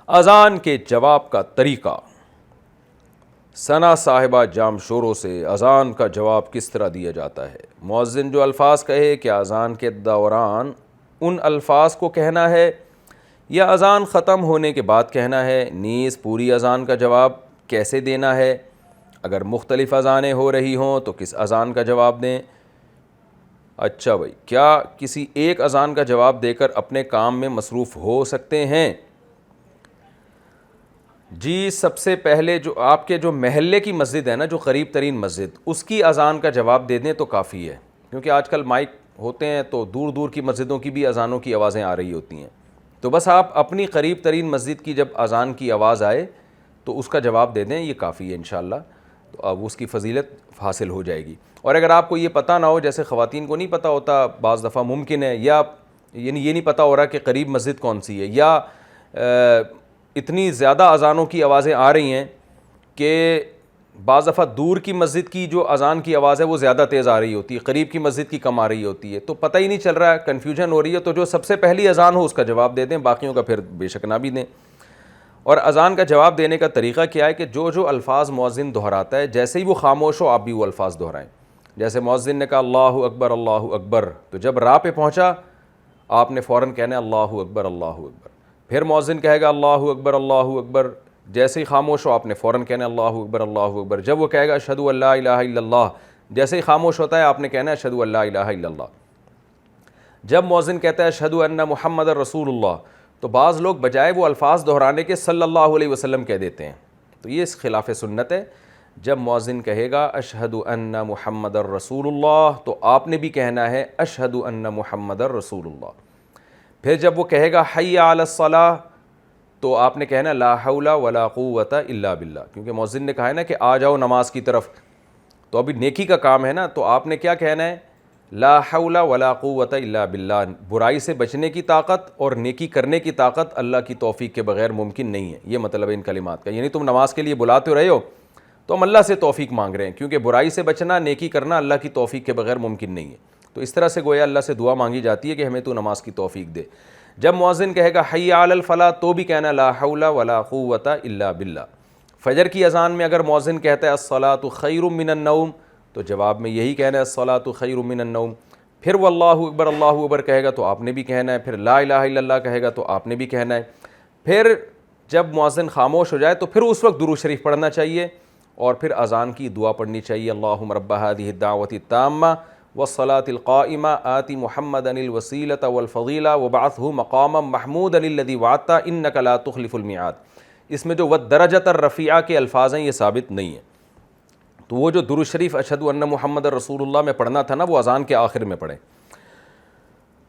اذان کے جواب کا طریقہ۔ ثنا صاحبہ جام شوروں سے اذان کا جواب کس طرح دیا جاتا ہے؟ مؤذن جو الفاظ کہے کیا اذان کے دوران ان الفاظ کو کہنا ہے یا اذان ختم ہونے کے بعد کہنا ہے؟ نیز پوری اذان کا جواب کیسے دینا ہے؟ اگر مختلف اذانیں ہو رہی ہوں تو کس اذان کا جواب دیں؟ اچھا بھائی، کیا کسی ایک اذان کا جواب دے کر اپنے کام میں مصروف ہو سکتے ہیں؟ جی، سب سے پہلے جو آپ کے جو محلے کی مسجد ہے نا، جو قریب ترین مسجد، اس کی اذان کا جواب دے دیں تو کافی ہے، کیونکہ آج کل مائک ہوتے ہیں تو دور دور کی مسجدوں کی بھی اذانوں کی آوازیں آ رہی ہوتی ہیں، تو بس آپ اپنی قریب ترین مسجد کی جب اذان کی آواز آئے تو اس کا جواب دے دیں، یہ کافی ہے انشاءاللہ، تو اب اس کی فضیلت حاصل ہو جائے گی۔ اور اگر آپ کو یہ پتہ نہ ہو، جیسے خواتین کو نہیں پتہ ہوتا بعض دفعہ ممکن ہے، یا یعنی یہ نہیں پتہ ہو رہا کہ قریب مسجد کون سی ہے، یا اتنی زیادہ اذانوں کی آوازیں آ رہی ہیں کہ بعض دفعہ دور کی مسجد کی جو اذان کی آواز ہے وہ زیادہ تیز آ رہی ہوتی ہے، قریب کی مسجد کی کم آ رہی ہوتی ہے، تو پتہ ہی نہیں چل رہا ہے، کنفیوژن ہو رہی ہے، تو جو سب سے پہلی اذان ہو اس کا جواب دے دیں، باقیوں کا پھر بے شک نہ بھی دیں۔ اور اذان کا جواب دینے کا طریقہ کیا ہے کہ جو الفاظ مؤذن دہراتا ہے، جیسے ہی وہ خاموش ہو آپ بھی وہ الفاظ دہرائیں۔ جیسے مؤذن نے کہا اللہ اکبر اللہ اکبر، تو جب راہ پہ پہنچا آپ نے فوراً کہنا ہے اللہ اکبر اللہ اکبر۔ پھر مؤذن کہے گا اللہ اکبر اللہ اکبر، جیسے ہی خاموش ہو آپ نے فوراً کہنا ہے اللہ اکبر اللہ اکبر۔ جب وہ کہے گا اشہد ان لا الہ الا اللہ، جیسے ہی خاموش ہوتا ہے آپ نے کہنا ہے اشہد ان لا الہ الا اللہ۔ جب مؤذن کہتا ہے اشہد ان محمد رسول اللہ، تو بعض لوگ بجائے وہ الفاظ دہرانے کے صلی اللہ علیہ وسلم کہہ دیتے ہیں، تو یہ اس خلاف سنت ہے۔ جب مؤذن کہے گا اشہد ان محمد رسول اللہ تو آپ نے بھی کہنا ہے اشہد ان محمد رسول اللہ۔ پھر جب وہ کہے گا حی علی الصلاۃ تو آپ نے کہنا لا حول ولا قوت الا باللہ، کیونکہ مؤذن نے کہا ہے نا کہ آ جاؤ نماز کی طرف، تو ابھی نیکی کا کام ہے نا، تو آپ نے کیا کہنا ہے؟ لا حول ولا قوت الا باللہ۔ برائی سے بچنے کی طاقت اور نیکی کرنے کی طاقت اللہ کی توفیق کے بغیر ممکن نہیں ہے، یہ مطلب ہے ان کلمات کا۔ یعنی تم نماز کے لیے بلاتے رہے ہو تو ہم اللہ سے توفیق مانگ رہے ہیں، کیونکہ برائی سے بچنا، نیکی کرنا اللہ کی توفیق کے بغیر ممکن نہیں ہے، تو اس طرح سے گویا اللہ سے دعا مانگی جاتی ہے کہ ہمیں تو نماز کی توفیق دے۔ جب مؤذن کہے گا حی علی الفلاح تو بھی کہنا لا حول ولا قوت الا باللہ۔ فجر کی اذان میں اگر مؤذن کہتا ہے الصلاۃ خیر من النوم تو جواب میں یہی کہنا ہے الصلاۃ خیر من النوم۔ پھر وہ اللہ اکبر کہے گا تو آپ نے بھی کہنا ہے، پھر لا الہ الا اللہ کہے گا تو آپ نے بھی کہنا ہے۔ پھر جب مؤذن خاموش ہو جائے تو پھر اس وقت درود شریف پڑھنا چاہیے، اور پھر اذان کی دعا پڑھنی چاہیے اللہم رب هذه الدعوة التامة والصلاة القائمة آت محمدا الوسیلة والفضیلة وابعثه مقاما محمودا الذی وعدته انک لا تخلف الميعاد۔ اس میں جو والدرجة الرفیعہ کے الفاظ ہیں یہ ثابت نہیں ہیں، تو وہ جو درود شریف اشہد ان محمد رسول اللہ میں پڑھنا تھا نا وہ اذان کے آخر میں پڑھیں۔